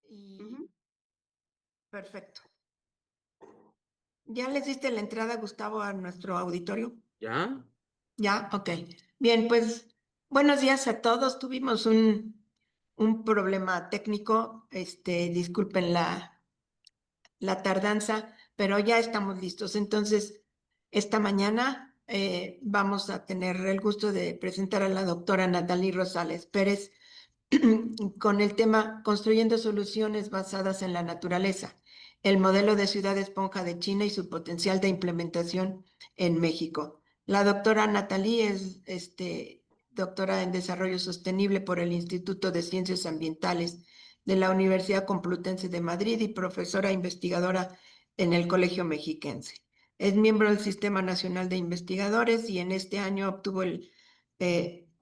Y perfecto. ¿Ya les diste la entrada, Gustavo, a nuestro auditorio? ¿Ya? Ya, ok. Bien, pues buenos días a todos. Tuvimos un problema técnico. Disculpen la tardanza, pero ya estamos listos. Entonces, esta mañana vamos a tener el gusto de presentar a la doctora Natalie Rosales Pérez con el tema Construyendo soluciones basadas en la naturaleza, el modelo de ciudad esponja de China y su potencial de implementación en México. La doctora Natalie es doctora en Desarrollo Sostenible por el Instituto de Ciencias Ambientales de la Universidad Complutense de Madrid y profesora investigadora en el Colegio Mexiquense. Es miembro del Sistema Nacional de Investigadores y en este año obtuvo el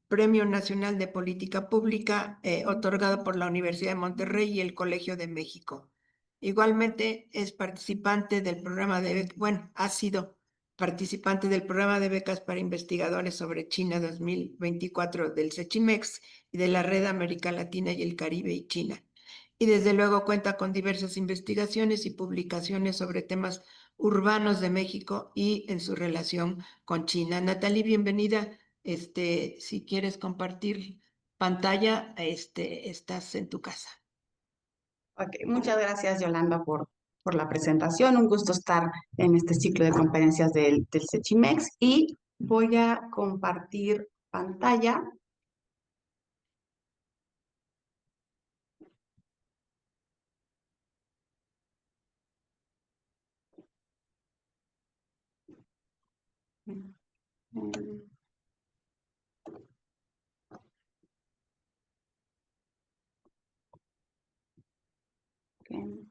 Premio Nacional de Política Pública otorgado por la Universidad de Monterrey y el Colegio de México. Igualmente es participante del programa ha sido participante del programa de becas para investigadores sobre China 2024 del CECHIMEX y de la Red América Latina y el Caribe y China. Y desde luego cuenta con diversas investigaciones y publicaciones sobre temas urbanos de México y en su relación con China. Natalie, bienvenida. Si quieres compartir pantalla, estás en tu casa. Ok, muchas gracias Yolanda por la presentación. Un gusto estar en este ciclo de conferencias del CECHIMEX y voy a compartir pantalla. Okay.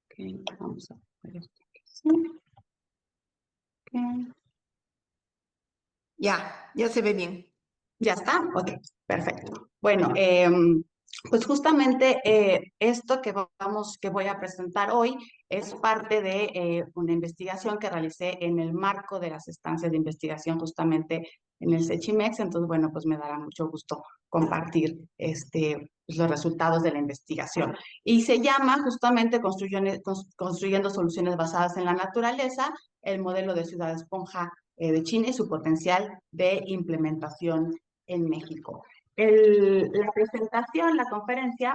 Ok, vamos a ver esto aquí. Sí. Okay. Ya se ve bien. ¿Ya está? Ok, perfecto. Bueno, pues justamente esto que voy a presentar hoy es parte de una investigación que realicé en el marco de las estancias de investigación justamente en el CECHIMEX. Entonces, bueno, pues me dará mucho gusto compartir pues los resultados de la investigación. Y se llama justamente Construyendo soluciones basadas en la naturaleza, el modelo de ciudad esponja de China y su potencial de implementación en México. La presentación, la conferencia,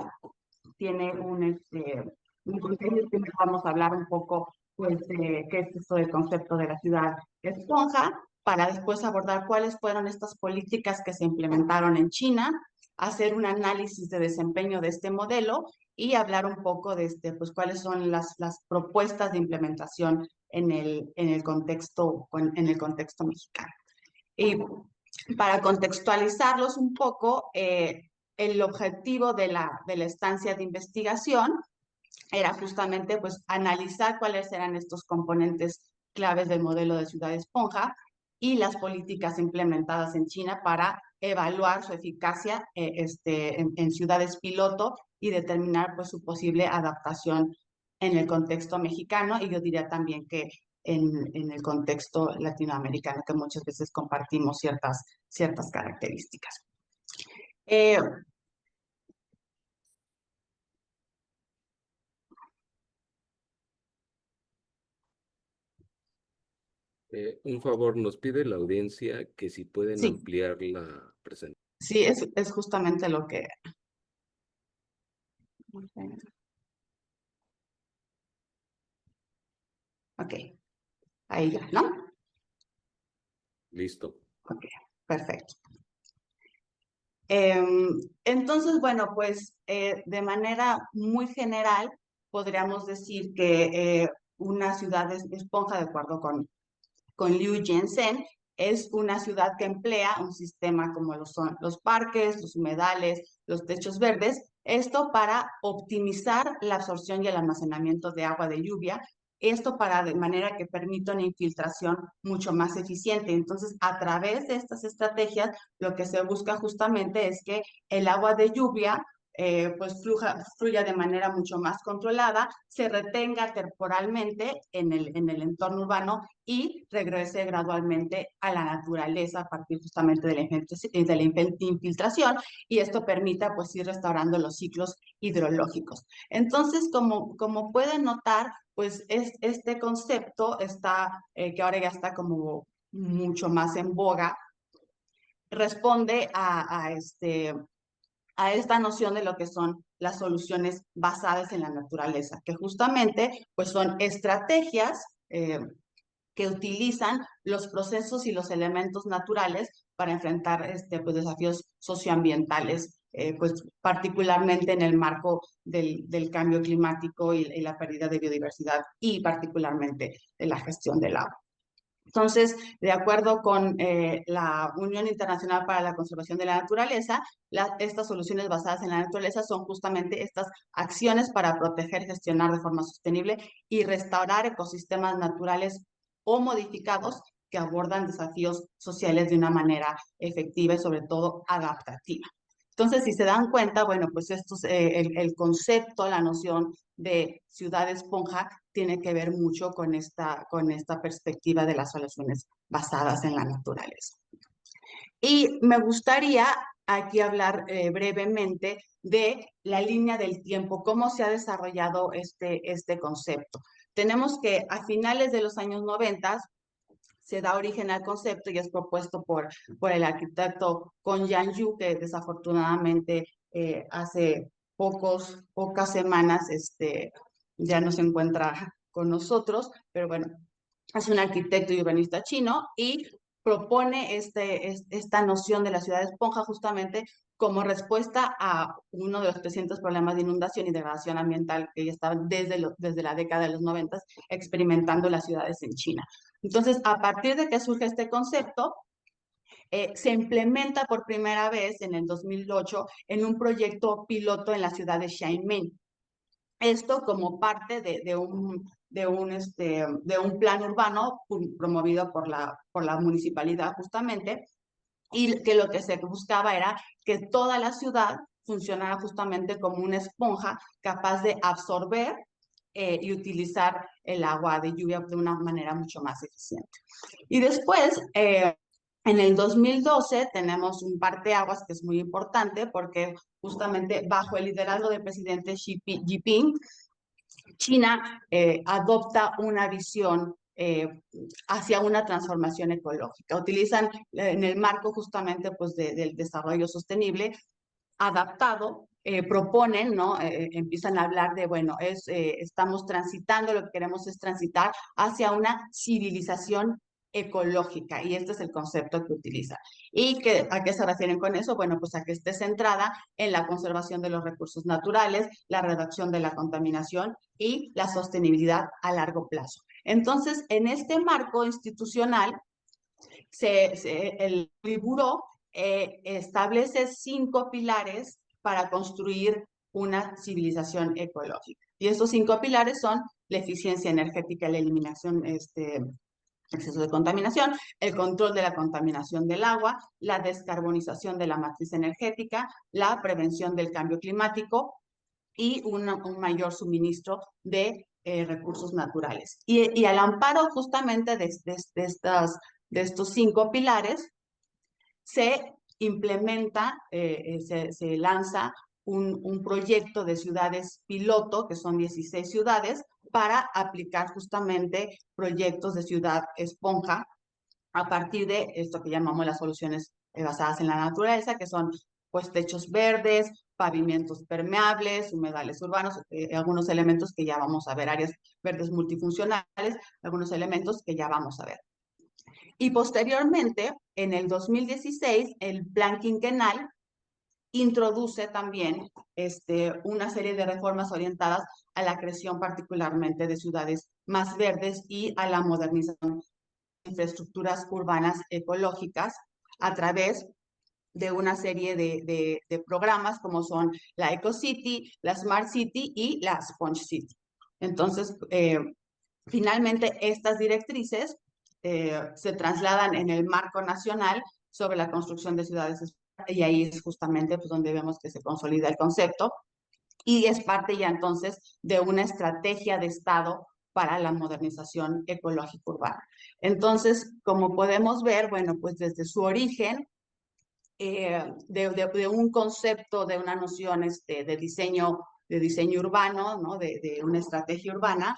tiene un contenido que vamos a hablar un poco, pues, qué es esto del concepto de la ciudad esponja, para después abordar cuáles fueron estas políticas que se implementaron en China, hacer un análisis de desempeño de este modelo y hablar un poco de pues, cuáles son las propuestas de implementación en el contexto mexicano. Y para contextualizarlos un poco, el objetivo de la estancia de investigación era justamente pues, analizar cuáles eran estos componentes claves del modelo de ciudad esponja y las políticas implementadas en China para evaluar su eficacia en ciudades piloto y determinar pues, su posible adaptación en el contexto mexicano y yo diría también que en el contexto latinoamericano, que muchas veces compartimos ciertas características. Un favor, nos pide la audiencia que si pueden Sí, ampliar la presentación. sí, es justamente lo que... Ok, ahí ya, ¿no? Listo. Ok, perfecto. Entonces, bueno, pues de manera muy general podríamos decir que una ciudad esponja, de acuerdo con Liu Jensen, es una ciudad que emplea un sistema como lo son los parques, los humedales, los techos verdes, esto para optimizar la absorción y el almacenamiento de agua de lluvia, esto para de manera que permita una infiltración mucho más eficiente. Entonces, a través de estas estrategias, lo que se busca justamente es que el agua de lluvia pues fluya de manera mucho más controlada, se retenga temporalmente en el entorno urbano y regrese gradualmente a la naturaleza a partir justamente de la infiltración, y esto permita pues ir restaurando los ciclos hidrológicos. Entonces, como pueden notar, pues este concepto está, que ahora ya está como mucho más en boga, responde a esta noción de lo que son las soluciones basadas en la naturaleza, que justamente pues son estrategias que utilizan los procesos y los elementos naturales para enfrentar pues, desafíos socioambientales, pues particularmente en el marco del cambio climático y la pérdida de biodiversidad y particularmente de la gestión del agua. Entonces, de acuerdo con la Unión Internacional para la Conservación de la Naturaleza, estas soluciones basadas en la naturaleza son justamente estas acciones para proteger, gestionar de forma sostenible y restaurar ecosistemas naturales o modificados que abordan desafíos sociales de una manera efectiva y sobre todo adaptativa. Entonces, si se dan cuenta, bueno, pues el concepto, la noción de ciudad esponja tiene que ver mucho con esta perspectiva de las soluciones basadas en la naturaleza. Y me gustaría aquí hablar brevemente de la línea del tiempo, cómo se ha desarrollado este concepto. Tenemos que a finales de los años 90 se da origen al concepto y es propuesto por el arquitecto Kong Yan-yu, que desafortunadamente hace pocas semanas ya no se encuentra con nosotros, pero bueno, es un arquitecto y urbanista chino y propone esta noción de la ciudad esponja justamente como respuesta a uno de los 300 problemas de inundación y degradación ambiental que ya estaban desde la década de los 90 experimentando las ciudades en China. Entonces, a partir de que surge este concepto, se implementa por primera vez en el 2008 en un proyecto piloto en la ciudad de Xiamen. Esto como parte de un plan urbano promovido por la municipalidad justamente, y que lo que se buscaba era que toda la ciudad funcionara justamente como una esponja capaz de absorber y utilizar el agua de lluvia de una manera mucho más eficiente. Y después, en el 2012 tenemos un parteaguas que es muy importante porque justamente bajo el liderazgo del presidente Xi Jinping, China adopta una visión hacia una transformación ecológica. Utilizan en el marco justamente pues, del desarrollo sostenible adaptado, proponen, ¿no? Empiezan a hablar de, bueno, estamos transitando, lo que queremos es transitar hacia una civilización ecológica, y este es el concepto que utiliza. ¿Y a qué se refieren con eso? Bueno, pues a que esté centrada en la conservación de los recursos naturales, la reducción de la contaminación y la sostenibilidad a largo plazo. Entonces, en este marco institucional, el Politburó establece 5 pilares para construir una civilización ecológica. Y estos 5 pilares son la eficiencia energética, la eliminación, exceso de contaminación, el control de la contaminación del agua, la descarbonización de la matriz energética, la prevención del cambio climático y un mayor suministro de recursos naturales. Y al amparo justamente de estos 5 pilares, se implementa, se lanza un proyecto de ciudades piloto, que son 16 ciudades, para aplicar justamente proyectos de ciudad esponja a partir de esto que llamamos las soluciones basadas en la naturaleza, que son pues techos verdes, pavimentos permeables, humedales urbanos, algunos elementos que ya vamos a ver, áreas verdes multifuncionales, algunos elementos que ya vamos a ver. Y posteriormente, en el 2016, el Plan Quinquenal introduce también una serie de reformas orientadas a la creación particularmente de ciudades más verdes y a la modernización de infraestructuras urbanas ecológicas a través de una serie de programas como son la EcoCity, la Smart City y la Sponge City. Entonces, finalmente, estas directrices se trasladan en el marco nacional sobre la construcción de ciudades y ahí es justamente pues, donde vemos que se consolida el concepto y es parte ya entonces de una estrategia de Estado para la modernización ecológica urbana. Entonces, como podemos ver, bueno, pues desde su origen, de un concepto, de una noción de diseño urbano, ¿no? De una estrategia urbana,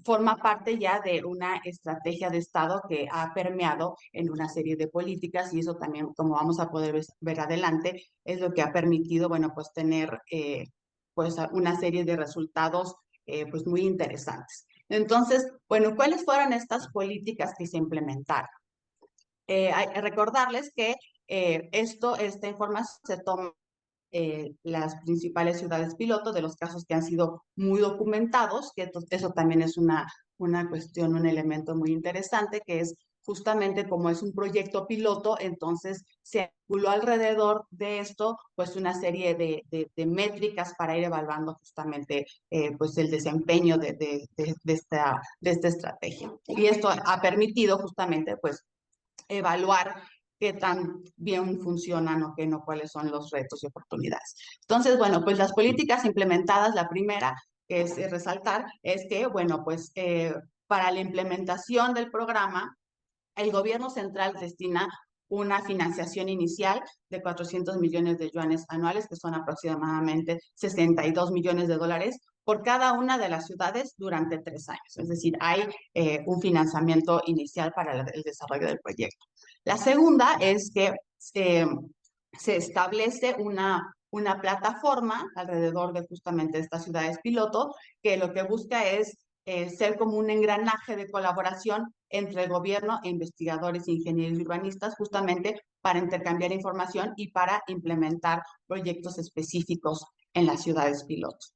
forma parte ya de una estrategia de Estado que ha permeado en una serie de políticas y eso también, como vamos a poder ver adelante, es lo que ha permitido, bueno, pues tener pues una serie de resultados pues muy interesantes. Entonces, bueno, ¿cuáles fueron estas políticas que se implementaron? Hay que recordarles que esta información se toma las principales ciudades piloto de los casos que han sido muy documentados, que eso también es una cuestión, un elemento muy interesante, que es justamente como es un proyecto piloto, entonces se articuló alrededor de esto pues una serie de métricas para ir evaluando justamente pues el desempeño de esta estrategia. Y esto ha permitido justamente pues evaluar qué tan bien funcionan o qué no, cuáles son los retos y oportunidades. Entonces, bueno, pues las políticas implementadas, la primera que es resaltar es que, bueno, pues para la implementación del programa, el gobierno central destina una financiación inicial de 400 millones de yuanes anuales, que son aproximadamente 62 millones de dólares, por cada una de las ciudades durante 3 años. Es decir, hay un financiamiento inicial para el desarrollo del proyecto. La segunda es que se establece una plataforma alrededor de justamente estas ciudades piloto, que lo que busca es ser como un engranaje de colaboración entre el gobierno e investigadores, ingenieros y urbanistas, justamente para intercambiar información y para implementar proyectos específicos en las ciudades pilotos.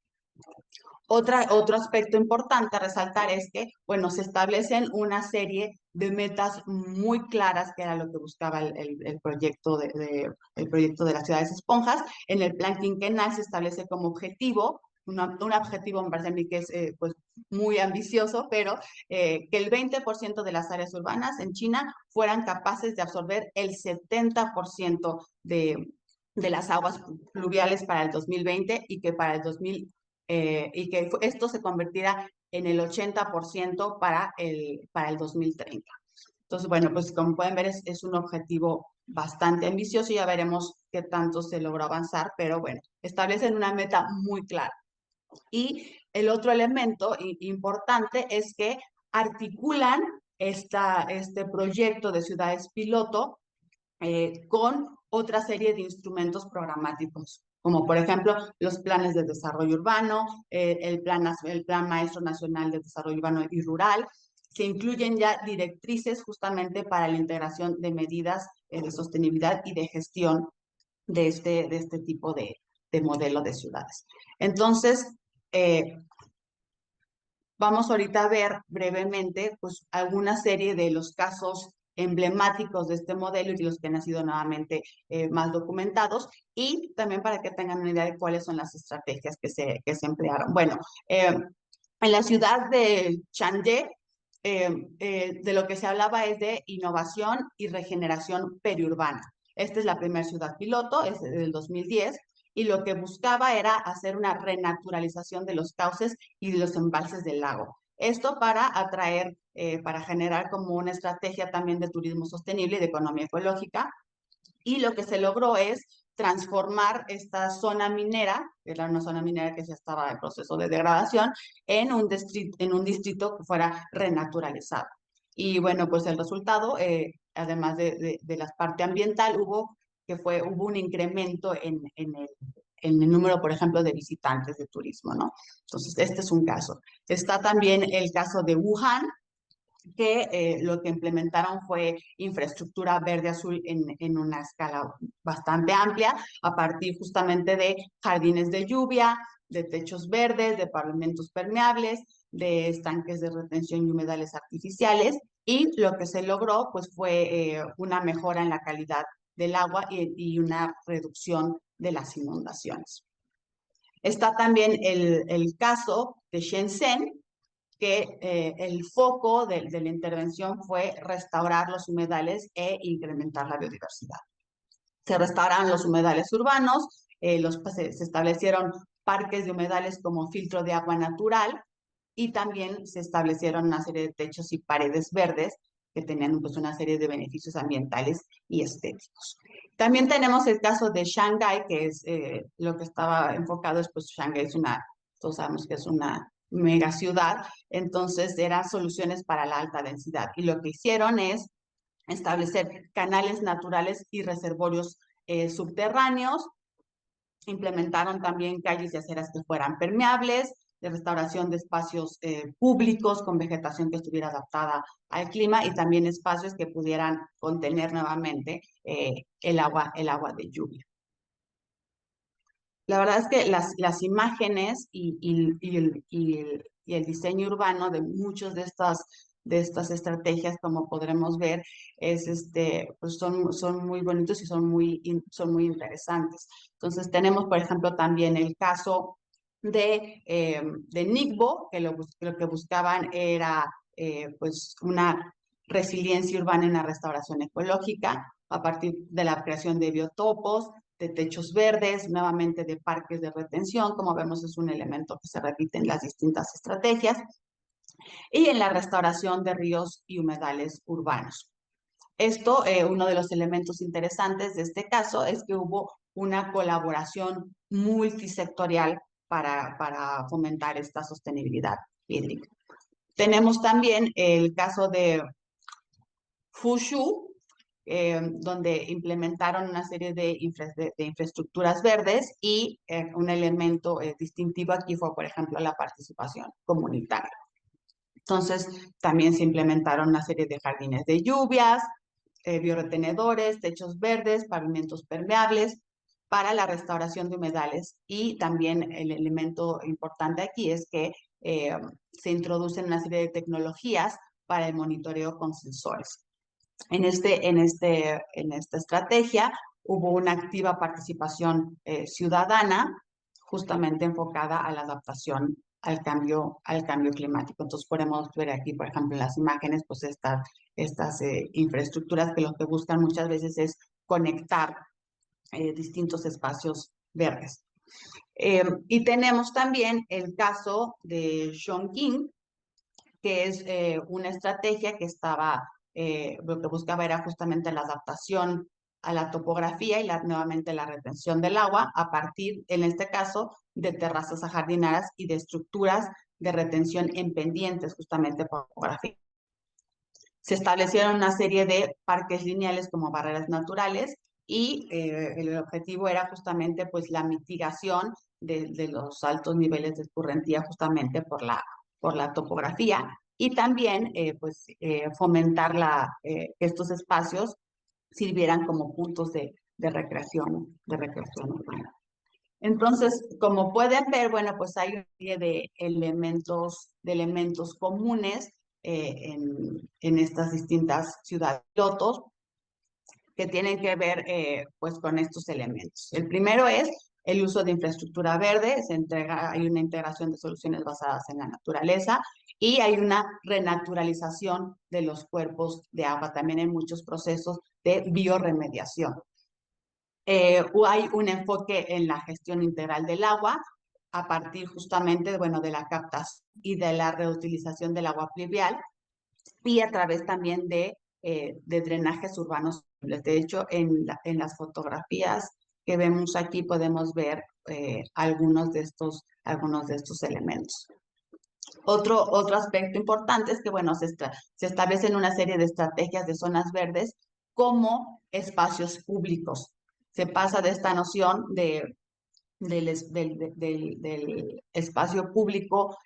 Otro aspecto importante a resaltar es que, bueno, se establecen una serie de metas muy claras, que era lo que buscaba el proyecto el proyecto de las ciudades esponjas. En el plan quinquenal se establece como objetivo, un objetivo me parece a mí que es pues muy ambicioso, pero que el 20% de las áreas urbanas en China fueran capaces de absorber el 70% de las aguas pluviales para el 2020 y que para el y que esto se convertirá en el 80% para el 2030. Entonces, bueno, pues como pueden ver, es un objetivo bastante ambicioso y ya veremos qué tanto se logra avanzar, pero bueno, establecen una meta muy clara. Y el otro elemento importante es que articulan este proyecto de ciudades piloto con otra serie de instrumentos programáticos, como por ejemplo los planes de desarrollo urbano, el plan Maestro Nacional de Desarrollo Urbano y Rural. Se incluyen ya directrices justamente para la integración de medidas de sostenibilidad y de gestión de este tipo de modelo de ciudades. Entonces, vamos ahorita a ver brevemente pues alguna serie de los casos emblemáticos de este modelo y de los que han sido nuevamente más documentados y también para que tengan una idea de cuáles son las estrategias que se emplearon. Bueno, en la ciudad de Changde, de lo que se hablaba es de innovación y regeneración periurbana. Esta es la primera ciudad piloto, es del 2010, y lo que buscaba era hacer una renaturalización de los cauces y de los embalses del lago. Esto para atraer, para generar como una estrategia también de turismo sostenible y de economía ecológica. Y lo que se logró es transformar esta zona minera, que era una zona minera que ya estaba en proceso de degradación, en un distrito que fuera renaturalizado. Y bueno, pues el resultado, además de la parte ambiental, hubo un incremento en el número, por ejemplo, de visitantes de turismo, ¿no? Entonces, este es un caso. Está también el caso de Wuhan, que lo que implementaron fue infraestructura verde-azul en una escala bastante amplia, a partir justamente de jardines de lluvia, de techos verdes, de pavimentos permeables, de estanques de retención y humedales artificiales, y lo que se logró pues fue una mejora en la calidad del agua y una reducción de las inundaciones. Está también el caso de Shenzhen, que el foco de la intervención fue restaurar los humedales e incrementar la biodiversidad. Se restauraron los humedales urbanos, se establecieron parques de humedales como filtro de agua natural y también se establecieron una serie de techos y paredes verdes que tenían pues una serie de beneficios ambientales y estéticos. También tenemos el caso de Shanghái, que es lo que estaba enfocado, es pues Shanghái es todos sabemos que es una mega ciudad, entonces eran soluciones para la alta densidad y lo que hicieron es establecer canales naturales y reservorios subterráneos, implementaron también calles y aceras que fueran permeables, de restauración de espacios públicos con vegetación que estuviera adaptada al clima y también espacios que pudieran contener nuevamente el agua de lluvia. La verdad es que las imágenes y el diseño urbano de muchas de estas estrategias, como podremos ver, pues son muy bonitos y son muy interesantes. Entonces tenemos, por ejemplo, también el caso de Nigbo, que lo que buscaban era pues una resiliencia urbana en la restauración ecológica a partir de la creación de biotopos, de techos verdes, nuevamente de parques de retención, como vemos es un elemento que se repite en las distintas estrategias, y en la restauración de ríos y humedales urbanos. Esto, uno de los elementos interesantes de este caso es que hubo una colaboración multisectorial para fomentar esta sostenibilidad hídrica. Tenemos también el caso de Fushu, donde implementaron una serie de infraestructuras verdes y un elemento distintivo aquí fue, por ejemplo, la participación comunitaria. Entonces, también se implementaron una serie de jardines de lluvias, bioretenedores, techos verdes, pavimentos permeables para la restauración de humedales y también el elemento importante aquí es que se introducen una serie de tecnologías para el monitoreo con sensores. En esta estrategia hubo una activa participación ciudadana justamente enfocada a la adaptación al cambio climático. Entonces podemos ver aquí, por ejemplo, en las imágenes, pues estas infraestructuras que lo que buscan muchas veces es conectar distintos espacios verdes. Y tenemos también el caso de Chongqing, que es una estrategia que lo que buscaba era justamente la adaptación a la topografía y nuevamente la retención del agua a partir, en este caso, de terrazas ajardinadas y de estructuras de retención en pendientes, justamente por topografía. Se establecieron una serie de parques lineales como barreras naturales y el objetivo era justamente pues la mitigación de los altos niveles de escurrentía justamente por la topografía y también fomentar que estos espacios sirvieran como puntos de recreación urbana. Entonces, como pueden ver, bueno, pues hay una serie de elementos comunes en estas distintas ciudades pilotos que tienen que ver pues con estos elementos. El primero es el uso de infraestructura verde, hay una integración de soluciones basadas en la naturaleza y hay una renaturalización de los cuerpos de agua, también en muchos procesos de bioremediación. Hay un enfoque en la gestión integral del agua a partir justamente, bueno, de la captación y de la reutilización del agua pluvial y a través también de drenajes urbanos. De hecho, en las fotografías que vemos aquí podemos ver algunos de estos elementos. Otro aspecto importante es que, bueno, se establecen una serie de estrategias de zonas verdes como espacios públicos. Se pasa de esta noción del espacio público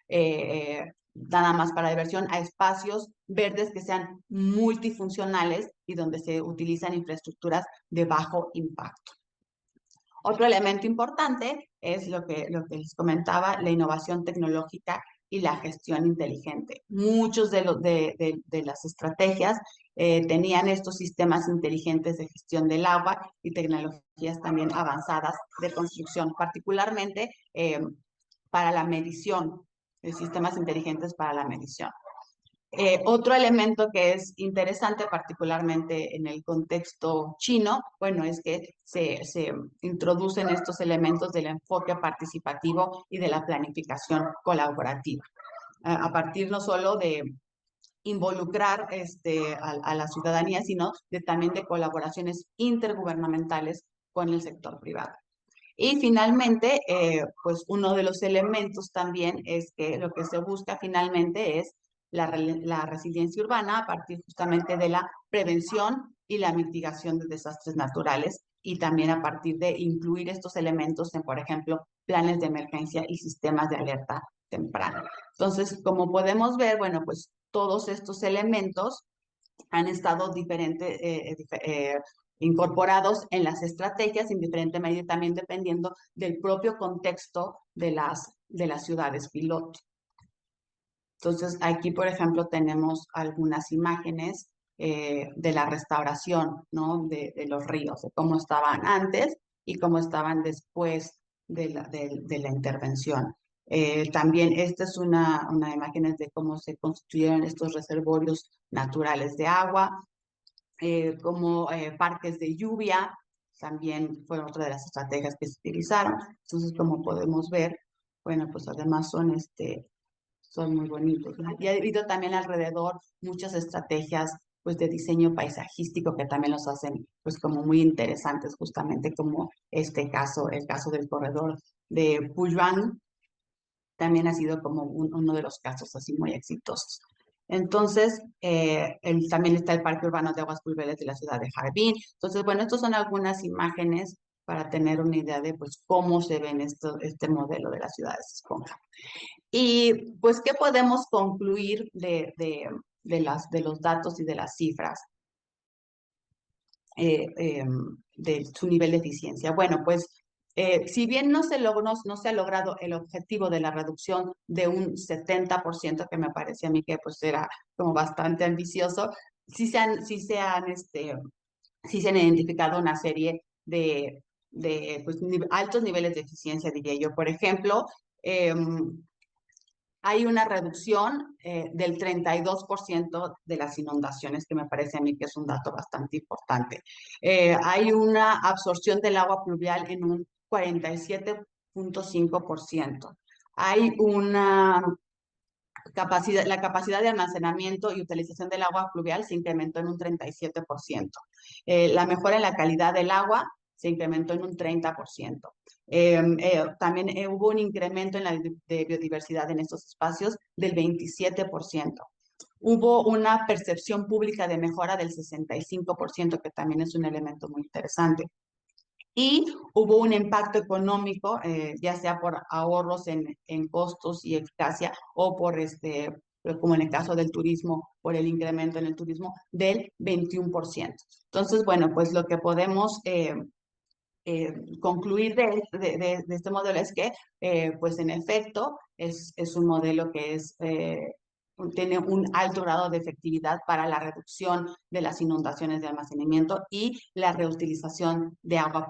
nada más para diversión a espacios verdes que sean multifuncionales y donde se utilizan infraestructuras de bajo impacto. Otro elemento importante es lo que les comentaba, la innovación tecnológica y la gestión inteligente. Muchos de las estrategias tenían estos sistemas inteligentes de gestión del agua y tecnologías también avanzadas de construcción, particularmente para la medición, sistemas inteligentes para la medición. Otro elemento que es interesante, particularmente en el contexto chino, bueno, es que se introducen estos elementos del enfoque participativo y de la planificación colaborativa, a partir no solo de involucrar a la ciudadanía, sino también de colaboraciones intergubernamentales con el sector privado. Y finalmente, pues uno de los elementos también es que lo que se busca finalmente es la resiliencia urbana a partir justamente de la prevención y la mitigación de desastres naturales y también a partir de incluir estos elementos en, por ejemplo, planes de emergencia y sistemas de alerta temprana. Entonces, como podemos ver, bueno, pues todos estos elementos han estado incorporados en las estrategias en diferente medida, también dependiendo del propio contexto de las ciudades piloto. Entonces, aquí, por ejemplo, tenemos algunas imágenes de la restauración, ¿no? de los ríos, de cómo estaban antes y cómo estaban después de la intervención. También esta es una imagen de cómo se construyeron estos reservorios naturales de agua, como parques de lluvia, también fue otra de las estrategias que se utilizaron. Entonces, como podemos ver, bueno, pues además son muy bonitos, ¿no? Y ha habido también alrededor muchas estrategias pues de diseño paisajístico que también los hacen pues como muy interesantes, justamente como este caso, el caso del corredor de Puyuan, también ha sido como uno de los casos así muy exitosos. Entonces, también está el Parque Urbano de Aguas Pluviales de la ciudad de Harbin. Entonces, bueno, estas son algunas imágenes para tener una idea de pues cómo se ven este modelo de las ciudades esponja. Y pues, ¿qué podemos concluir de los datos y de las cifras de su nivel de eficiencia? Bueno, pues si bien no se ha logrado el objetivo de la reducción de un 70%, que me parece a mí que pues era como bastante ambicioso, sí se han identificado una serie de pues, altos niveles de eficiencia, diría yo. Por ejemplo, hay una reducción del 32% de las inundaciones, que me parece a mí que es un dato bastante importante. Hay una absorción del agua pluvial en un 47.5%. Hay una la capacidad de almacenamiento y utilización del agua pluvial se incrementó en un 37%. La mejora en la calidad del agua se incrementó en un 30%. También hubo un incremento en la de biodiversidad en estos espacios del 27%. Hubo una percepción pública de mejora del 65%, que también es un elemento muy interesante. Y hubo un impacto económico, ya sea por ahorros en costos y eficacia o por como en el caso del turismo, por el incremento en el turismo del 21%. Entonces, bueno, pues lo que podemos concluir de este modelo es que, pues en efecto, es un modelo que tiene un alto grado de efectividad para la reducción de las inundaciones de almacenamiento y la reutilización de agua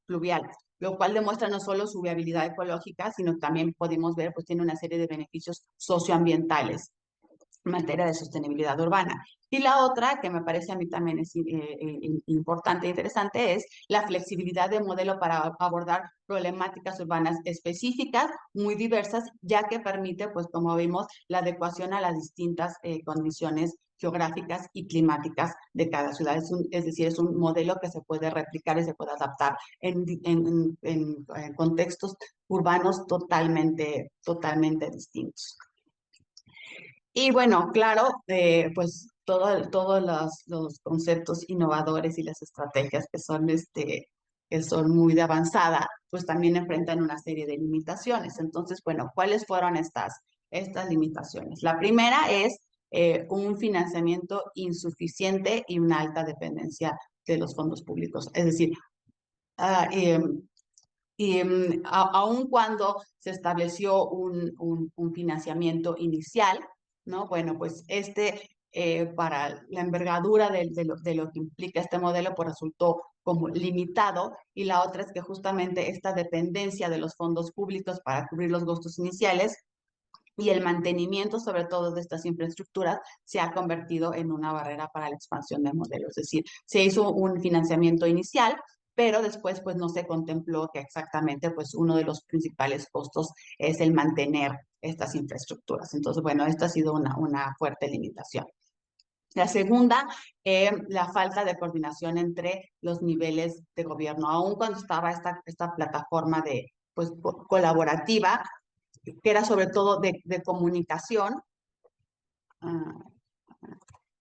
pluvial, lo cual demuestra no solo su viabilidad ecológica, sino también podemos ver, pues tiene una serie de beneficios socioambientales en materia de sostenibilidad urbana. Y la otra, que me parece a mí también es importante e interesante, es la flexibilidad de modelo para abordar problemáticas urbanas específicas, muy diversas, ya que permite, pues como vimos, la adecuación a las distintas condiciones geográficas y climáticas de cada ciudad. Es decir, es un modelo que se puede replicar y se puede adaptar en contextos urbanos totalmente distintos. Y bueno, claro, pues todos los conceptos innovadores y las estrategias que son muy de avanzada, pues también enfrentan una serie de limitaciones. Entonces, bueno, ¿cuáles fueron estas limitaciones? La primera es un financiamiento insuficiente y una alta dependencia de los fondos públicos. Es decir, aun cuando se estableció un financiamiento inicial, ¿no? Bueno, pues para la envergadura de lo que implica este modelo, pues resultó como limitado, y la otra es que justamente esta dependencia de los fondos públicos para cubrir los gastos iniciales y el mantenimiento, sobre todo de estas infraestructuras, se ha convertido en una barrera para la expansión del modelo. Es decir, se hizo un financiamiento inicial, pero después pues no se contempló que exactamente pues uno de los principales costos es el mantener estas infraestructuras. Entonces, bueno, esta ha sido una fuerte limitación. La segunda, la falta de coordinación entre los niveles de gobierno. Aún cuando estaba esta plataforma de, pues, colaborativa, que era sobre todo de comunicación,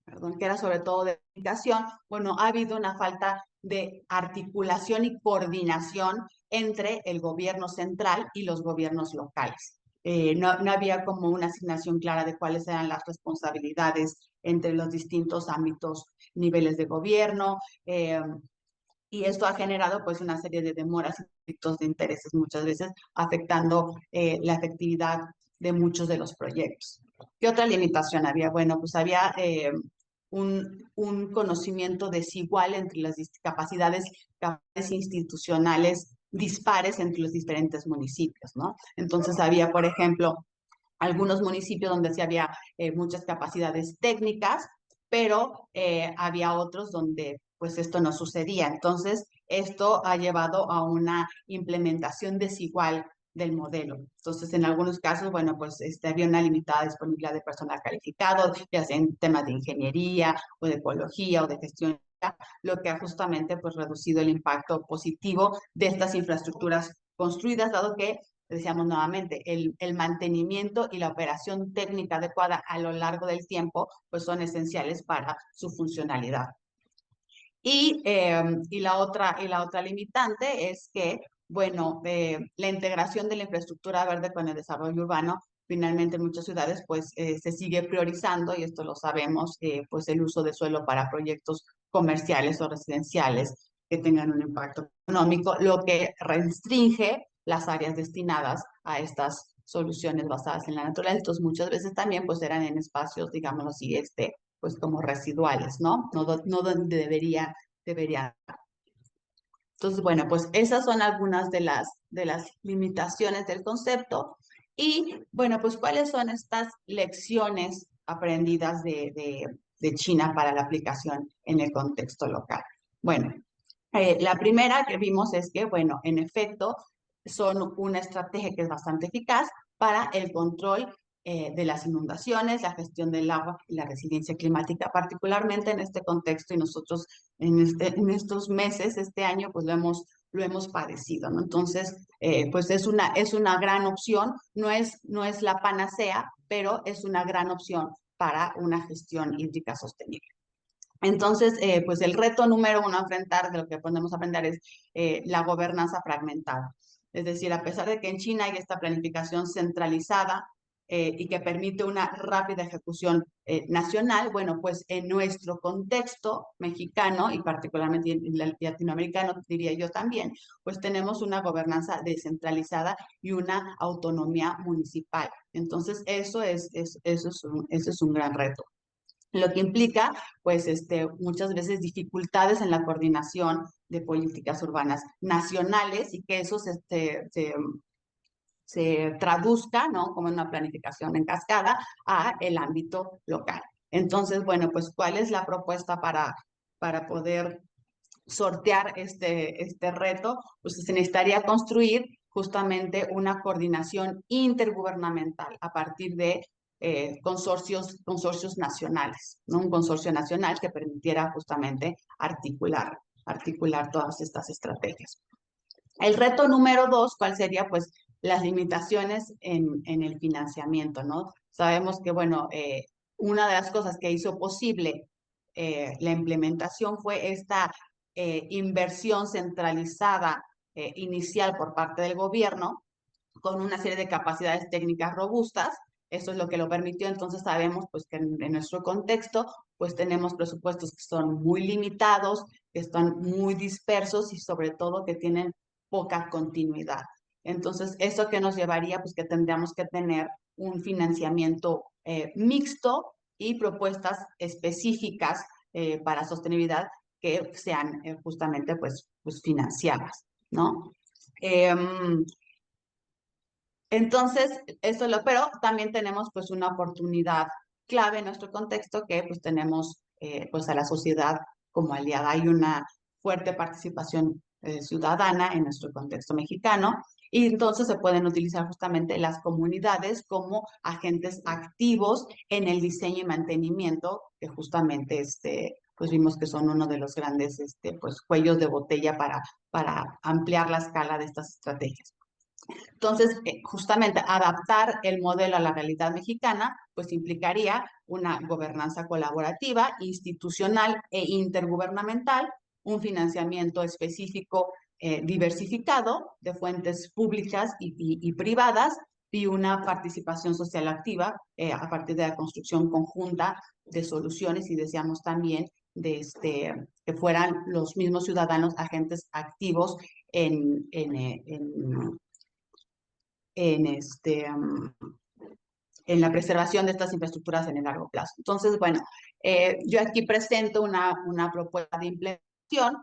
perdón, que era sobre todo de comunicación, bueno, ha habido una falta de articulación y coordinación entre el gobierno central y los gobiernos locales. No había como una asignación clara de cuáles eran las responsabilidades entre los distintos ámbitos, niveles de gobierno, y esto ha generado pues una serie de demoras y conflictos de intereses muchas veces afectando la efectividad de muchos de los proyectos. ¿Qué otra limitación había? Bueno, pues había un conocimiento desigual entre las capacidades institucionales dispares entre los diferentes municipios, ¿no? Entonces había, por ejemplo, algunos municipios donde sí había muchas capacidades técnicas, pero había otros donde pues esto no sucedía. Entonces, esto ha llevado a una implementación desigual del modelo. Entonces, en algunos casos, bueno, pues había una limitada disponibilidad de personal calificado, ya sea en temas de ingeniería o de ecología o de gestión, lo que ha justamente pues reducido el impacto positivo de estas infraestructuras construidas, dado que decíamos nuevamente, el mantenimiento y la operación técnica adecuada a lo largo del tiempo, pues son esenciales para su funcionalidad. Y la otra limitante es que, bueno, la integración de la infraestructura verde con el desarrollo urbano, finalmente en muchas ciudades, pues se sigue priorizando, y esto lo sabemos, pues el uso de suelo para proyectos comerciales o residenciales que tengan un impacto económico, lo que restringe las áreas destinadas a estas soluciones basadas en la naturaleza. Entonces, muchas veces también, pues eran en espacios, digámoslo así, pues como residuales, ¿no? No donde debería. Entonces, bueno, pues esas son algunas de las limitaciones del concepto. Y, bueno, pues ¿cuáles son estas lecciones aprendidas de China para la aplicación en el contexto local? Bueno, la primera que vimos es que, bueno, en efecto, son una estrategia que es bastante eficaz para el control de las inundaciones, la gestión del agua y la resiliencia climática, particularmente en este contexto, y nosotros en estos meses, este año, pues lo hemos padecido, ¿no? Entonces, pues es una gran opción, no es la panacea, pero es una gran opción para una gestión hídrica sostenible. Entonces, pues el reto número uno a enfrentar, de lo que podemos aprender, es la gobernanza fragmentada. Es decir, a pesar de que en China hay esta planificación centralizada y que permite una rápida ejecución nacional, bueno, pues en nuestro contexto mexicano y particularmente latinoamericano, diría yo también, pues tenemos una gobernanza descentralizada y una autonomía municipal. Entonces, eso es un gran reto. Lo que implica, pues, muchas veces dificultades en la coordinación de políticas urbanas nacionales y que eso se traduzca, ¿no? Como una planificación en cascada a el ámbito local. Entonces, bueno, pues, ¿cuál es la propuesta para poder sortear este reto? Pues se necesitaría construir justamente una coordinación intergubernamental a partir de consorcios nacionales, ¿no? Un consorcio nacional que permitiera justamente articular todas estas estrategias. El reto número 2, ¿cuál sería? Pues las limitaciones en el financiamiento, ¿no? Sabemos que, bueno, una de las cosas que hizo posible la implementación fue esta inversión centralizada inicial por parte del gobierno, con una serie de capacidades técnicas robustas. Eso es lo que lo permitió. Entonces sabemos pues que en nuestro contexto pues tenemos presupuestos que son muy limitados, que están muy dispersos y sobre todo que tienen poca continuidad. Entonces, ¿eso que nos llevaría? Pues que tendríamos que tener un financiamiento mixto y propuestas específicas para sostenibilidad que sean justamente pues financiadas, ¿no? Entonces, pero también tenemos pues una oportunidad clave en nuestro contexto que pues tenemos pues a la sociedad como aliada. Hay una fuerte participación ciudadana en nuestro contexto mexicano y entonces se pueden utilizar justamente las comunidades como agentes activos en el diseño y mantenimiento que justamente pues vimos que son uno de los grandes pues cuellos de botella para ampliar la escala de estas estrategias. Entonces, justamente adaptar el modelo a la realidad mexicana, pues implicaría una gobernanza colaborativa, institucional e intergubernamental, un financiamiento específico diversificado de fuentes públicas y privadas y una participación social activa a partir de la construcción conjunta de soluciones y deseamos también que fueran los mismos ciudadanos agentes activos en, en la preservación de estas infraestructuras en el largo plazo. Entonces, bueno, yo aquí presento una propuesta de implementación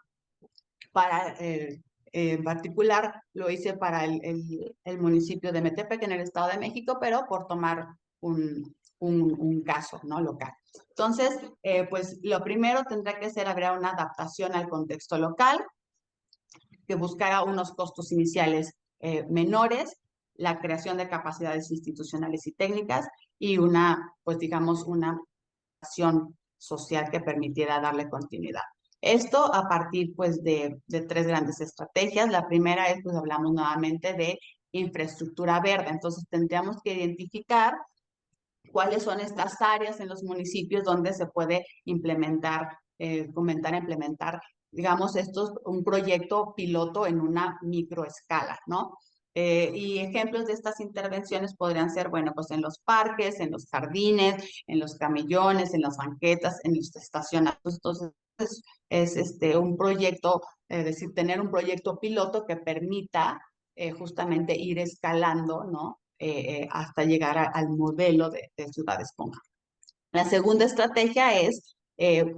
para, en particular, lo hice para el municipio de Metepec en el Estado de México, pero por tomar un caso, ¿no? Local. Entonces, pues lo primero tendrá que ser habrá una adaptación al contexto local, que buscara unos costos iniciales menores, la creación de capacidades institucionales y técnicas y pues digamos, una acción social que permitiera darle continuidad. Esto a partir, pues, de tres grandes estrategias. La primera es, pues, hablamos nuevamente de infraestructura verde. Entonces, tendríamos que identificar cuáles son estas áreas en los municipios donde se puede implementar, implementar, digamos, un proyecto piloto en una microescala, ¿no? Y ejemplos de estas intervenciones podrían ser, bueno, pues en los parques, en los jardines, en los camellones, en las banquetas, en los estacionamientos. Entonces, es un proyecto, es decir, tener un proyecto piloto que permita justamente ir escalando, ¿no? Hasta llegar al modelo de ciudad esponja. La segunda estrategia es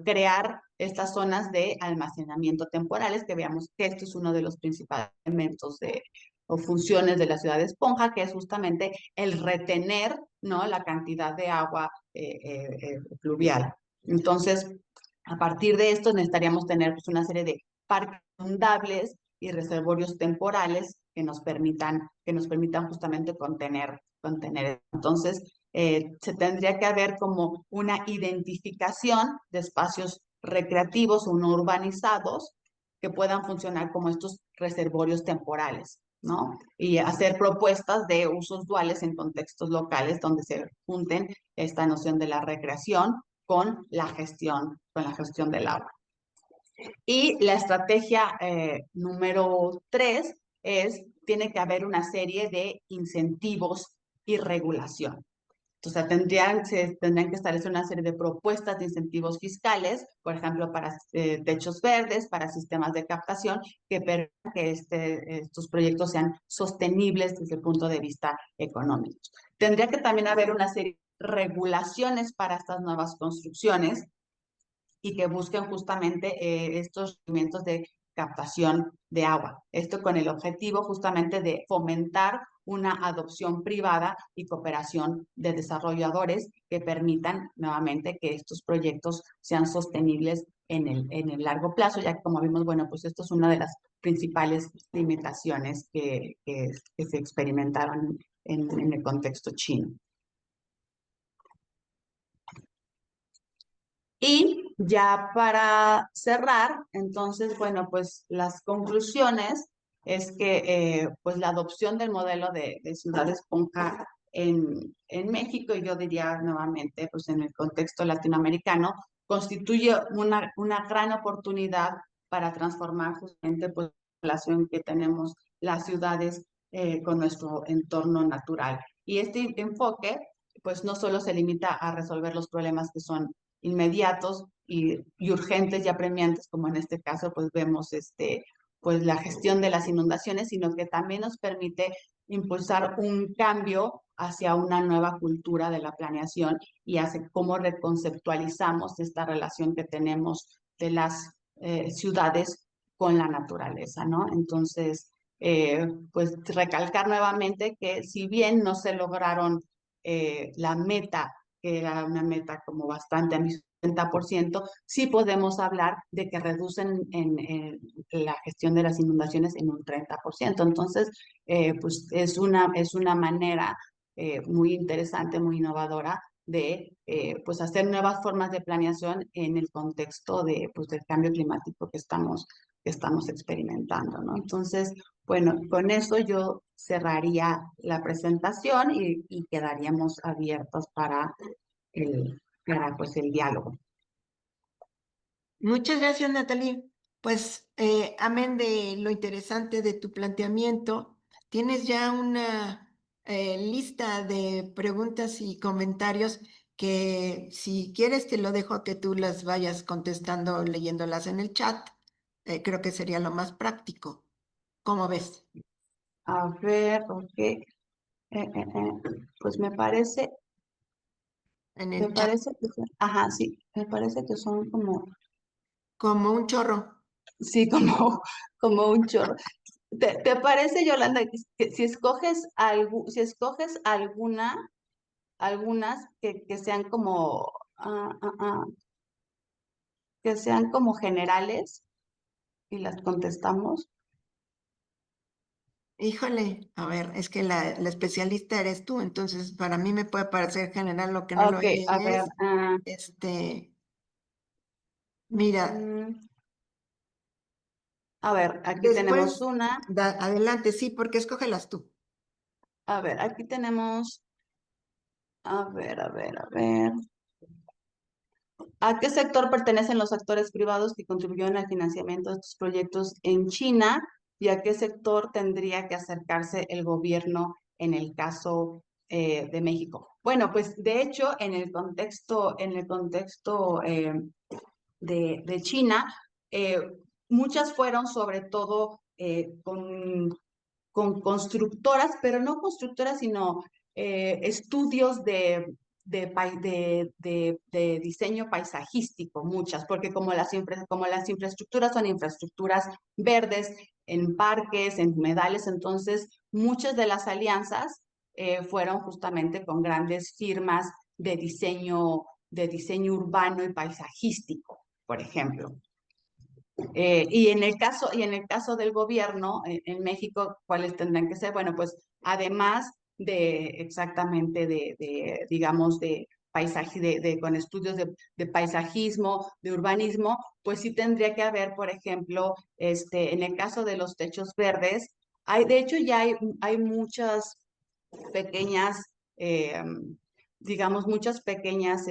crear estas zonas de almacenamiento temporales, que veamos que esto es uno de los principales elementos o funciones de la ciudad esponja, que es justamente el retener, ¿no? La cantidad de agua pluvial. Entonces, a partir de esto necesitaríamos tener pues, una serie de parques inundables y reservorios temporales que nos permitan justamente contener. Entonces, se tendría que haber como una identificación de espacios recreativos o no urbanizados que puedan funcionar como estos reservorios temporales, ¿no? Y hacer propuestas de usos duales en contextos locales donde se junten esta noción de la recreación con la gestión del agua. Y la estrategia número 3 tiene que haber una serie de incentivos y regulación. Entonces, se tendrían que establecer una serie de propuestas de incentivos fiscales, por ejemplo, para techos verdes, para sistemas de captación, que permitan que estos proyectos sean sostenibles desde el punto de vista económico. Tendría que también haber una serie de regulaciones para estas nuevas construcciones y que busquen justamente estos movimientos de captación de agua. Esto con el objetivo justamente de fomentar una adopción privada y cooperación de desarrolladores que permitan nuevamente que estos proyectos sean sostenibles en el largo plazo, ya que como vimos, bueno, pues esto es una de las principales limitaciones que se experimentaron en el contexto chino. Y ya para cerrar, entonces, bueno, pues las conclusiones es que pues la adopción del modelo de ciudad esponja en México, y yo diría nuevamente, pues en el contexto latinoamericano, constituye una gran oportunidad para transformar justamente pues, la relación que tenemos las ciudades con nuestro entorno natural. Y este enfoque, pues no solo se limita a resolver los problemas que son inmediatos y urgentes y apremiantes, como en este caso, pues vemos pues la gestión de las inundaciones, sino que también nos permite impulsar un cambio hacia una nueva cultura de la planeación y hacia cómo reconceptualizamos esta relación que tenemos de las ciudades con la naturaleza, ¿no? Entonces, pues recalcar nuevamente que si bien no se lograron la meta, que era una meta como bastante ambiciosa, 70%, sí podemos hablar de que reducen en la gestión de las inundaciones en un 30%. Entonces, pues es una manera muy interesante, muy innovadora de pues hacer nuevas formas de planeación en el contexto de, pues, del cambio climático que estamos experimentando, ¿no? Entonces, bueno, con eso yo cerraría la presentación y quedaríamos abiertos para pues, el diálogo. Muchas gracias, Natalie. Pues, amén de lo interesante de tu planteamiento, tienes ya una lista de preguntas y comentarios que si quieres te lo dejo que tú las vayas contestando leyéndolas en el chat. Creo que sería lo más práctico. ¿Cómo ves? A ver, ok. Pues En me el chat, parece que ajá, sí, me parece que son como, como un chorro. sí, como, como un chorro. ¿Te parece, Yolanda, que si escoges algunas que sean como, ah, ah, ah, que sean como generales y las contestamos? Híjole, a ver, es que la especialista eres tú, entonces para mí me puede parecer general lo que no lo Ok, a ver, es. Mira, mm, a ver, aquí tenemos después, una. adelante, sí, porque escógelas tú. A ver, aquí tenemos, a ver. ¿A qué sector pertenecen los actores privados que contribuyeron al financiamiento de estos proyectos en China? ¿Y a qué sector tendría que acercarse el gobierno en el caso de México? Bueno, pues de hecho, en el contexto de China, eh, muchas fueron sobre todo con constructoras, pero no constructoras, sino estudios de diseño paisajístico, muchas, porque como las infraestructuras son infraestructuras verdes, en parques, en humedales, entonces muchas de las alianzas fueron justamente con grandes firmas de diseño urbano y paisajístico, por ejemplo. Y en el caso del gobierno en México, ¿cuáles tendrán que ser? Bueno, pues además de exactamente digamos, de paisaje, con estudios de paisajismo, de urbanismo, pues sí tendría que haber, por ejemplo, en el caso de los techos verdes, de hecho ya hay muchas pequeñas, digamos, muchas pequeñas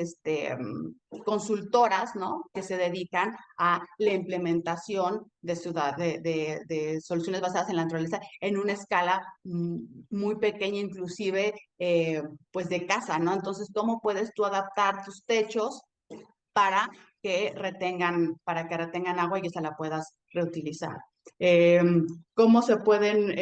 consultoras, ¿no? Que se dedican a la implementación de soluciones basadas en la naturaleza en una escala muy pequeña, inclusive, pues de casa, ¿no? Entonces, ¿cómo puedes tú adaptar tus techos para para que retengan agua y que se la puedas reutilizar? Eh, ¿Cómo se pueden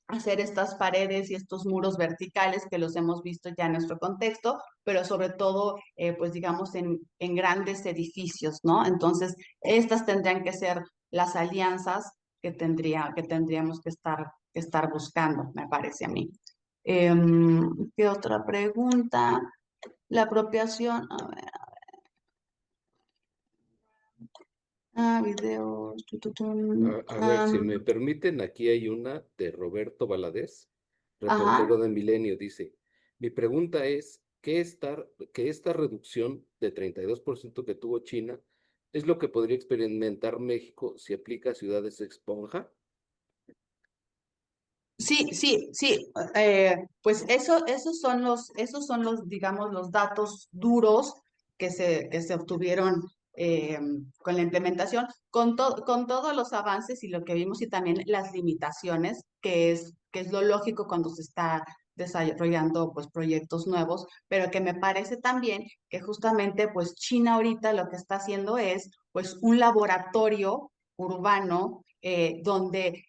hacer estas paredes y estos muros verticales que los hemos visto ya en nuestro contexto, pero sobre todo, pues digamos, en grandes edificios, ¿no? Entonces, estas tendrían que ser las alianzas que tendríamos que estar buscando, me parece a mí. ¿Qué otra pregunta? La apropiación, a ver, videos, A ver, si me permiten, aquí hay una de Roberto Valadez, ajá. reportero de Milenio, dice, mi pregunta es, ¿que esta reducción de 32% que tuvo China es lo que podría experimentar México si aplica a ciudades esponja? Sí, sí, sí. Pues esos son los, digamos, los datos duros que se obtuvieron con la implementación, con todos los avances y lo que vimos y también las limitaciones, que es lo lógico cuando se está desarrollando pues proyectos nuevos, pero que me parece también que justamente pues China ahorita lo que está haciendo es pues un laboratorio urbano donde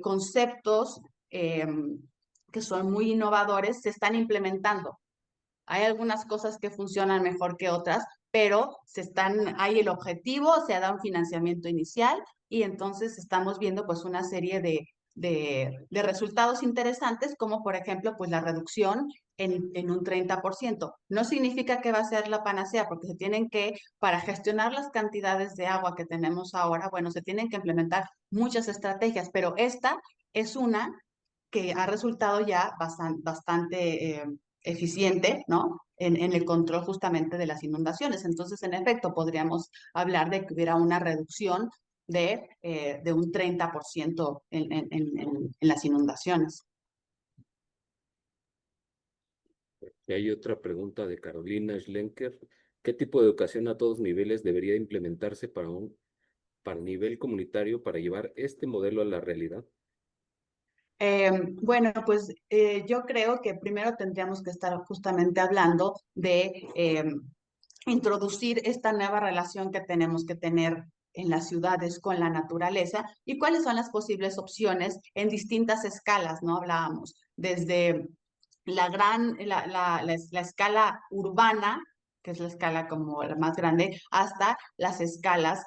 conceptos eh, que son muy innovadores se están implementando. Hay algunas cosas que funcionan mejor que otras, pero hay el objetivo, se da un financiamiento inicial y entonces estamos viendo pues una serie de resultados interesantes, como por ejemplo, pues la reducción en un 30%. No significa que va a ser la panacea, porque se tienen que, para gestionar las cantidades de agua que tenemos ahora, bueno, se tienen que implementar muchas estrategias, pero esta es una que ha resultado ya bastante eficiente, ¿no? En el control justamente de las inundaciones. Entonces, en efecto, podríamos hablar de que hubiera una reducción de un 30% en las inundaciones. Y hay otra pregunta de Carolina Schlenker. ¿Qué tipo de educación a todos niveles debería implementarse para nivel comunitario para llevar este modelo a la realidad? Bueno, pues yo creo que primero tendríamos que estar justamente hablando de introducir esta nueva relación que tenemos que tener en las ciudades con la naturaleza y cuáles son las posibles opciones en distintas escalas, ¿no? Hablábamos desde la escala urbana, que es la escala como la más grande, hasta las escalas,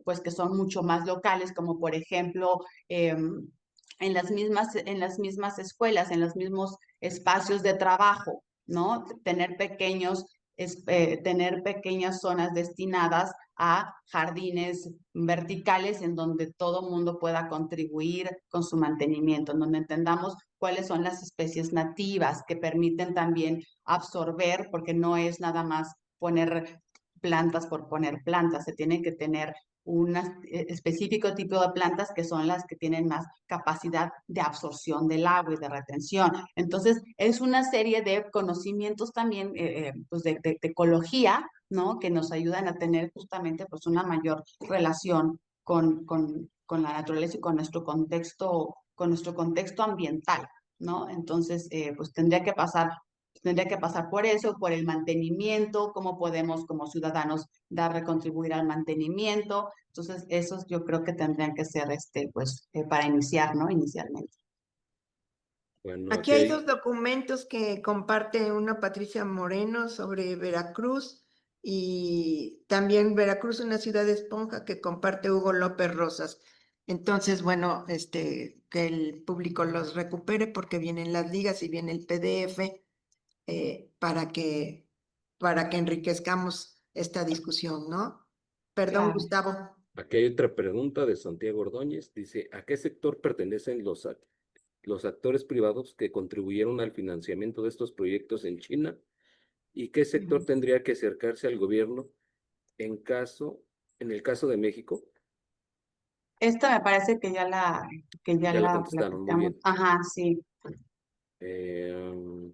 pues que son mucho más locales, como por ejemplo, en las mismas escuelas, en los mismos espacios de trabajo, ¿no? Tener pequeñas zonas destinadas a jardines verticales en donde todo mundo pueda contribuir con su mantenimiento, en donde entendamos cuáles son las especies nativas que permiten también absorber, porque no es nada más poner plantas por poner plantas, se tiene que tener un específico tipo de plantas que son las que tienen más capacidad de absorción del agua y de retención. Entonces, es una serie de conocimientos también pues de ecología, ¿no? Que nos ayudan a tener justamente pues una mayor relación con la naturaleza y con nuestro contexto ambiental, ¿no? Entonces, pues tendría que pasar por eso, por el mantenimiento, cómo podemos como ciudadanos contribuir al mantenimiento. Entonces, esos yo creo que tendrían que ser, pues, para iniciar, ¿no? Inicialmente. Bueno, Aquí aquí hay hay, dos documentos que comparte una Patricia Moreno sobre Veracruz y también Veracruz, una ciudad esponja que comparte Hugo López Rosas. Entonces, bueno, que el público los recupere porque vienen las ligas y viene el PDF para que enriquezcamos esta discusión, ¿no? Perdón, Claro. Gustavo. aquí hay otra pregunta de Santiago Ordóñez. Dice, ¿a qué sector pertenecen los actores privados que contribuyeron al financiamiento de estos proyectos en China? ¿Y qué sector tendría que acercarse al gobierno en en el caso de México? Esta me parece que ya Ya la la contestaron, muy platicamos. bien. Ajá, sí. Eh,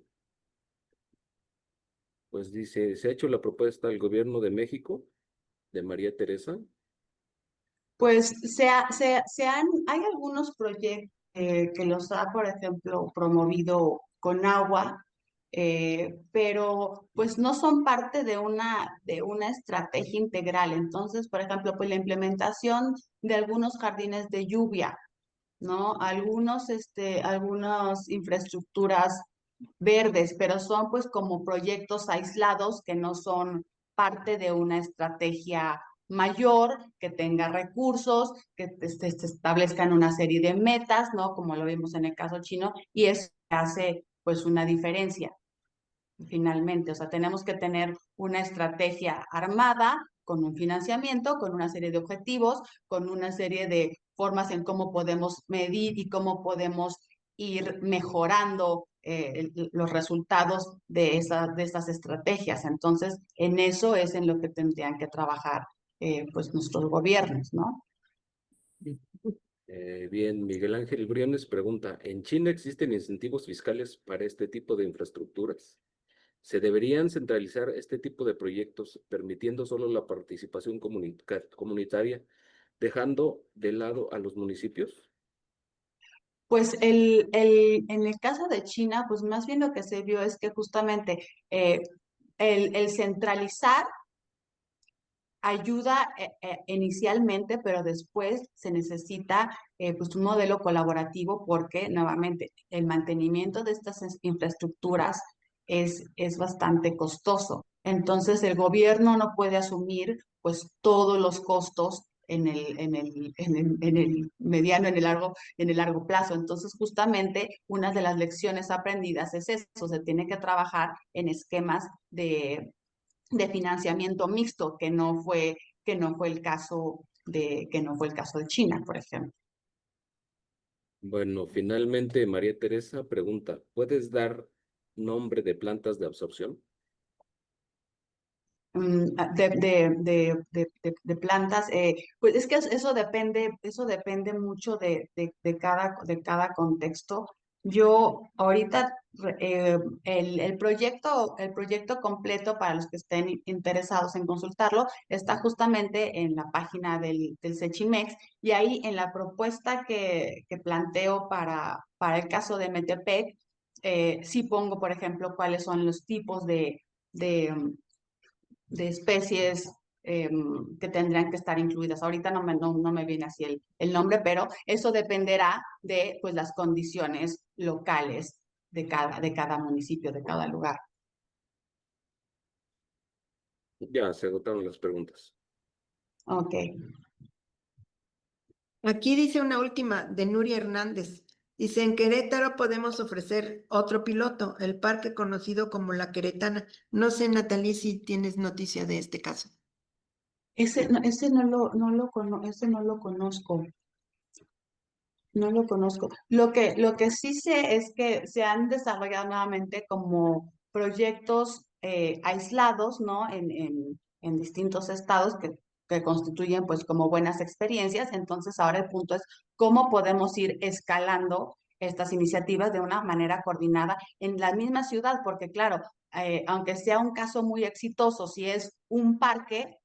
pues dice, ¿se ha hecho la propuesta al gobierno de México, de María Teresa? Pues hay algunos proyectos que los ha, por ejemplo, promovido con agua, pero pues no son parte de una estrategia integral. Entonces, por ejemplo, pues la implementación de algunos jardines de lluvia, ¿no? Algunas infraestructuras verdes, pero son pues como proyectos aislados que no son parte de una estrategia mayor, que tenga recursos, que se establezcan una serie de metas, ¿no? Como lo vimos en el caso chino, y eso hace pues una diferencia finalmente. O sea, tenemos que tener una estrategia armada con un financiamiento, con una serie de objetivos, con una serie de formas en cómo podemos medir y cómo podemos ir mejorando los resultados de estas estrategias. Entonces, en eso es en lo que tendrían que trabajar pues nuestros gobiernos, ¿no? Bien, Miguel Ángel Briones pregunta, ¿en China existen incentivos fiscales para este tipo de infraestructuras? ¿Se deberían centralizar este tipo de proyectos permitiendo solo la participación comunitaria, dejando de lado a los municipios? Pues en el caso de China, pues más bien lo que se vio es que justamente eh, el centralizar ayuda inicialmente, pero después se necesita pues un modelo colaborativo porque nuevamente el mantenimiento de estas infraestructuras es bastante costoso. Entonces el gobierno no puede asumir pues todos los costos en el mediano, en el largo plazo. Entonces, justamente, una de las lecciones aprendidas es eso, se tiene que trabajar en esquemas de financiamiento mixto, que no fue el caso que no fue el caso de China, por ejemplo. Bueno, finalmente María Teresa pregunta, ¿puedes dar nombre de plantas de absorción? De plantas, pues es que eso depende mucho de cada contexto. Yo ahorita el proyecto completo para los que estén interesados en consultarlo está justamente en la página del Sechimex, y ahí en la propuesta que planteo para el caso de Metepec, sí pongo, por ejemplo, cuáles son los tipos de de especies que tendrían que estar incluidas. Ahorita no me viene así el nombre, pero eso dependerá de pues, las condiciones locales de cada municipio, de cada lugar. Ya se agotaron las preguntas. Ok. Aquí dice una última de Nuria Hernández. Dice, en Querétaro podemos ofrecer otro piloto, el parque conocido como La Queretana. No sé, Natalie, si tienes noticia de este caso. Ese no lo conozco. No lo conozco. Lo que sí sé es que se han desarrollado nuevamente como proyectos aislados, ¿no? En distintos estados que constituyen pues como buenas experiencias. Entonces ahora el punto es cómo podemos ir escalando estas iniciativas de una manera coordinada en la misma ciudad, porque claro, aunque sea un caso muy exitoso, si es un parque,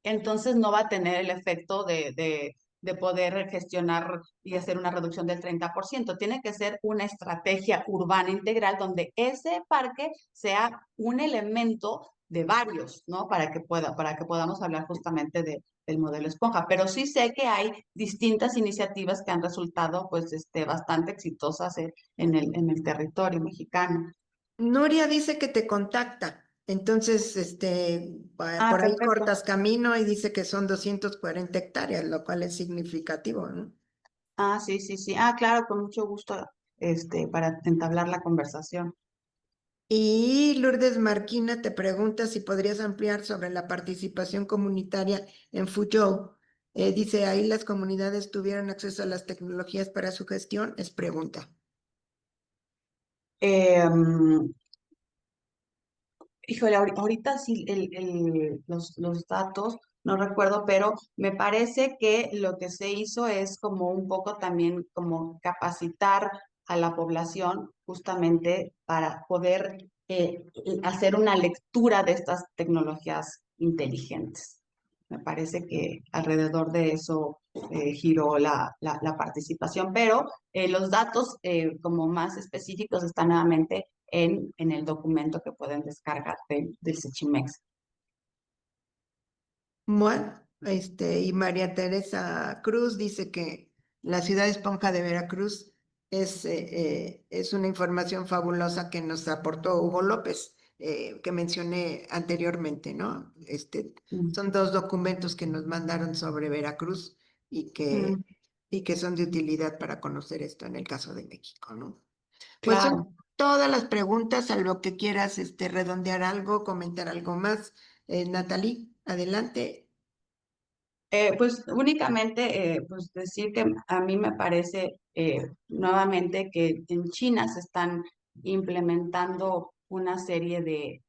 entonces no va a tener el efecto de poder gestionar y hacer una reducción del 30%. Tiene que ser una estrategia urbana integral donde ese parque sea un elemento de varios, ¿no? Para que podamos hablar justamente del modelo esponja. Pero sí sé que hay distintas iniciativas que han resultado pues bastante exitosas en el territorio mexicano. Nuria dice que te contacta. Entonces, Ah, por ahí perfecto. cortas camino y dice que son 240 hectáreas, lo cual es significativo, ¿no? Ah, sí, sí, sí. Ah, claro, con mucho gusto, para entablar la conversación. Y Lourdes Marquina te pregunta si podrías ampliar sobre la participación comunitaria en Fuzhou. Dice, ahí las comunidades tuvieron acceso a las tecnologías para su gestión. Es pregunta. Em, Híjole, ahorita sí los datos, no recuerdo, pero me parece que lo que se hizo es como un poco también como capacitar a la población justamente para poder hacer una lectura de estas tecnologías inteligentes. Me parece que alrededor de eso giró la participación, pero los datos como más específicos están nuevamente en el documento que pueden descargar del Sechimex. Bueno, y María Teresa Cruz dice que la ciudad esponja de Veracruz es una información fabulosa que nos aportó Hugo López, que mencioné anteriormente, ¿no? Mm, Son dos documentos que nos mandaron sobre Veracruz y que, mm, y que son de utilidad para conocer esto en el caso de México, ¿no? Pues son claro. todas las preguntas, a lo que quieras, redondear algo, comentar algo más. Natalie, adelante. Pues únicamente pues decir que a mí me parece nuevamente que en China se están implementando una serie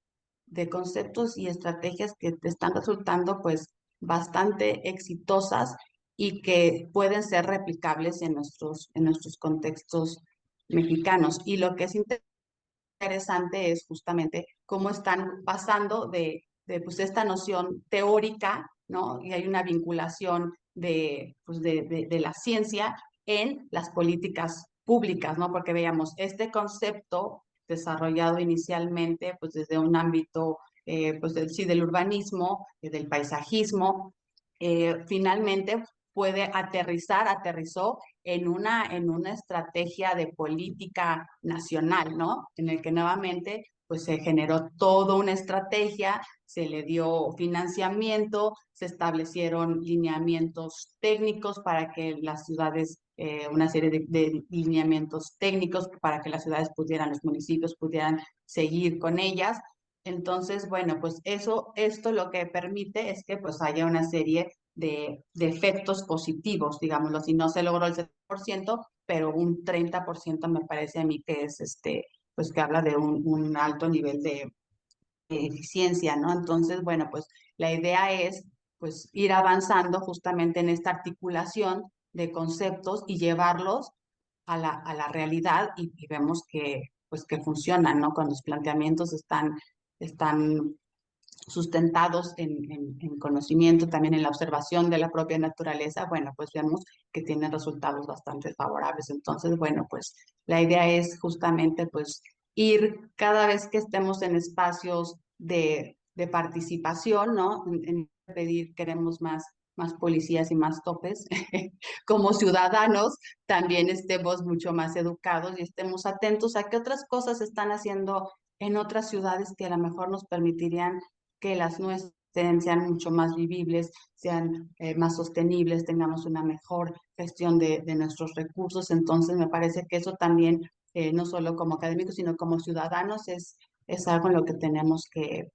de conceptos y estrategias que te están resultando pues bastante exitosas y que pueden ser replicables en nuestros contextos mexicanos. Y lo que es interesante es justamente cómo están pasando de pues, esta noción teórica, ¿no? Y hay una vinculación pues, de la ciencia en las políticas públicas, ¿no? Porque veamos, este concepto desarrollado inicialmente pues desde un ámbito pues sí, del urbanismo, del paisajismo, finalmente aterrizó en una estrategia de política nacional, ¿no? En el que nuevamente pues se generó toda una estrategia, se le dio financiamiento, se establecieron lineamientos técnicos para que las ciudades, una serie de lineamientos técnicos para que las ciudades pudieran, los municipios pudieran seguir con ellas. Entonces, bueno, pues esto lo que permite es que pues haya una serie de efectos positivos, digámoslo, si no se logró el 70%, pero un 30% me parece a mí que es pues que habla de un alto nivel de eficiencia, ¿no? Entonces, bueno, pues la idea es pues ir avanzando justamente en esta articulación de conceptos y llevarlos a la realidad y vemos que pues que funcionan, ¿no? Cuando los planteamientos están sustentados en conocimiento, también en la observación de la propia naturaleza, bueno, pues vemos que tienen resultados bastante favorables. Entonces, bueno, pues la idea es justamente pues ir cada vez que estemos en espacios de participación, ¿no? En pedir, queremos más policías y más topes, como ciudadanos también estemos mucho más educados y estemos atentos a qué otras cosas están haciendo en otras ciudades que a lo mejor nos permitirían que las nuestras sean mucho más vivibles, sean más sostenibles, tengamos una mejor gestión de nuestros recursos. Entonces, me parece que eso también, no solo como académicos, sino como ciudadanos, es algo en lo que tenemos que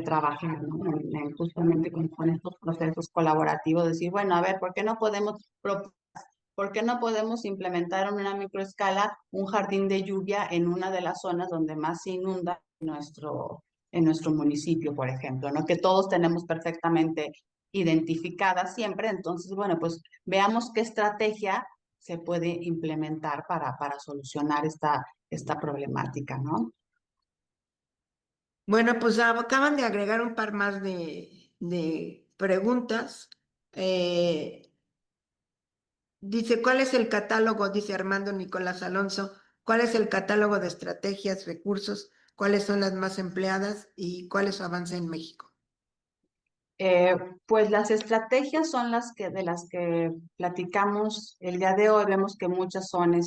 trabajar, ¿no? Justamente con estos procesos colaborativos, decir, bueno, a ver, ¿por qué no podemos implementar en una microescala un jardín de lluvia en una de las zonas donde más se inunda en nuestro municipio, por ejemplo, ¿no? Que todos tenemos perfectamente identificada siempre. Entonces, bueno, pues veamos qué estrategia se puede implementar para solucionar esta problemática, ¿no? Bueno, pues acaban de agregar un par más de preguntas. Dice, ¿cuál es el catálogo? Dice Armando Nicolás Alonso, ¿cuál es el catálogo de estrategias, recursos? ¿Cuáles son las más empleadas y cuál es su avance en México? Eh, pues las estrategias son de las que platicamos el día de hoy. Vemos que muchas son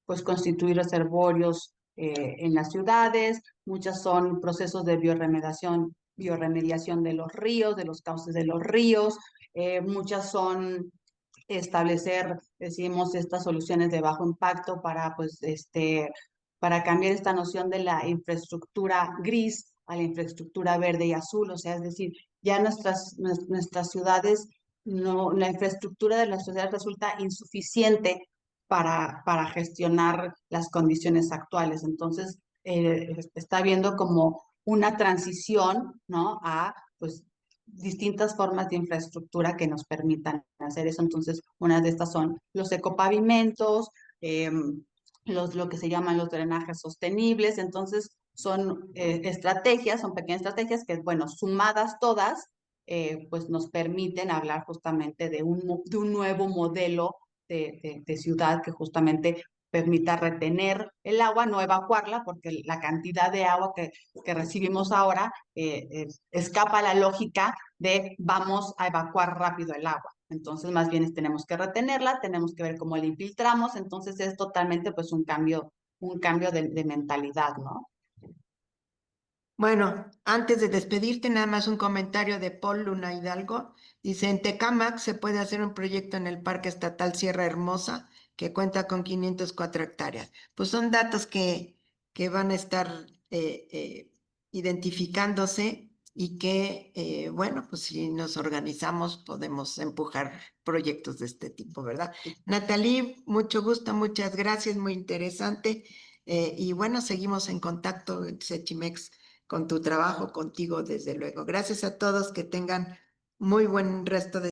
pues constituir reservorios en las ciudades, muchas son procesos de bioremediación de los ríos, de los cauces de los ríos, muchas son establecer, decimos, estas soluciones de bajo impacto para cambiar esta noción de la infraestructura gris a la infraestructura verde y azul. O sea, es decir, ya nuestras ciudades, no, la infraestructura de las ciudades resulta insuficiente para gestionar las condiciones actuales. Entonces, está habiendo como una transición, ¿no? A, pues, distintas formas de infraestructura que nos permitan hacer eso. Entonces, una de estas son los ecopavimentos, lo que se llaman los drenajes sostenibles. Entonces, son estrategias, son pequeñas estrategias que, bueno, sumadas todas, pues nos permiten hablar justamente de un nuevo modelo de ciudad que justamente permita retener el agua, no evacuarla, porque la cantidad de agua que recibimos ahora escapa a la lógica de vamos a evacuar rápido el agua. Entonces, más bien tenemos que retenerla, tenemos que ver cómo la infiltramos. Entonces, es totalmente pues un cambio de mentalidad, ¿no? Bueno, antes de despedirte, nada más un comentario de Paul Luna Hidalgo. Dice, en Tecámac se puede hacer un proyecto en el Parque Estatal Sierra Hermosa que cuenta con 504 hectáreas. Pues son datos que van a estar identificándose y que, bueno, pues si nos organizamos podemos empujar proyectos de este tipo, ¿verdad? Natalie, mucho gusto, muchas gracias, muy interesante. Y bueno, seguimos en contacto en Sechimex con tu trabajo, contigo, desde luego. Gracias a todos, que tengan muy buen resto de